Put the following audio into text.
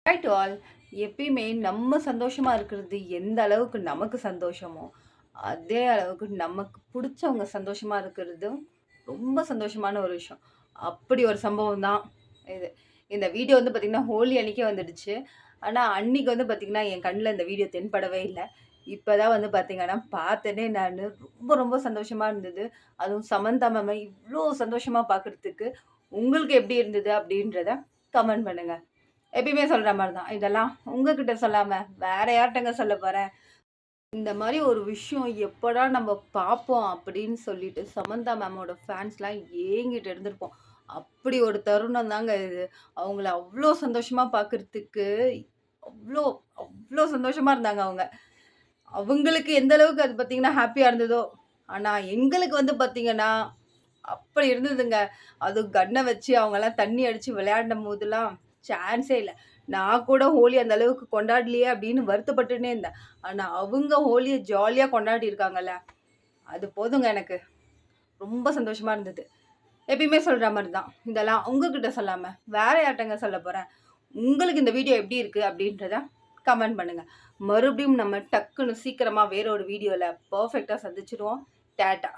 Hi to all. எப்பயுமே நம்ம சந்தோஷமா இருக்கிறது எந்த அளவுக்கு நமக்கு சந்தோஷமோ, அதே அளவுக்கு நமக்கு புடிச்சவங்க சந்தோஷமா இருக்கிறதும் ரொம்ப சந்தோஷமான ஒரு விஷயம். அப்படி ஒரு சம்பவம் தான் இது. இந்த வீடியோ வந்து பார்த்தீங்கன்னா, ஹோலி அன்னைக்கே வந்துடுச்சு. ஆனா, அன்னைக்கு வந்து பார்த்தீங்கன்னா, என் கண்ல இந்த வீடியோ தென்படவே இல்ல. இப்ப தான் வந்து பார்த்தீங்கன்னா, பார்த்தேனே நானு. ரொம்ப ரொம்ப சந்தோஷமா இருந்தது. அதுவும் சமந்தா மேம இவ்ளோ சந்தோஷமா பார்க்கறதுக்கு, உங்களுக்கு எப்படி இருந்தது? அப்படின்றத கமெண்ட் பண்ணுங்க. எப்பயுமே சொல்ற மாரி தான். இதெல்லாம் உங்ககிட்ட சொல்லாம, வேற யார்ட்டங்க சொல்லப் போறேன்? இந்த மாரி ஒரு விஷயம் எப்படா நம்ம பார்ப்போம் அப்படின்னு சொல்லிட்டு, சமந்தா மேமோட ஃபேன்ஸ்லாம் ஏங்கிட்டு இருந்திருப்போம். அப்படி ஒரு தருணம் தாங்க இது. அவங்கள அவ்ளோ சந்தோஷமா பார்க்கறதுக்கு, அவ்ளோ அவ்ளோ சந்தோஷமா இருந்தாங்க அவங்க. அவங்களுக்கு எந்த அளவுக்கு அது பார்த்தீங்கன்னா, ஹேப்பியா இருந்ததோ, ஆனா எங்களுக்கு வந்து பார்த்தீங்கன்னா, அப்படி இருந்ததுங்க. அதுவும் கன்ன வச்சு அவங்கலாம் தண்ணி அடிச்சு விளையாடும்போதெல்லாம் சான்ஸே இல்ல. நான் கூட ஹோலி அந்த அளவுக்கு கொண்டாடலையே அப்படின்னு வருத்தப்பட்டுன்னே இருந்தேன். ஆனா அவங்க ஹோலிய ஜாலியா கொண்டாடி இருக்காங்கல்ல, அது போதுங்க எனக்கு. ரொம்ப சந்தோஷமா இருந்தது. எப்பயுமே சொல்ற மாரி தான். இதெல்லாம் உங்ககிட்ட சொல்லாம, வேற யார்ட்டங்க சொல்லப் போறேன்? உங்களுக்கு இந்த வீடியோ எப்படி இருக்கு அப்படின்றத கமெண்ட் பண்ணுங்க. மறுபடியும் நம்ம டக்குனு சீக்கிரமா வேற ஒரு வீடியோல பெர்ஃபெக்ட்டா சந்திச்சிருவோம். டாட்டா.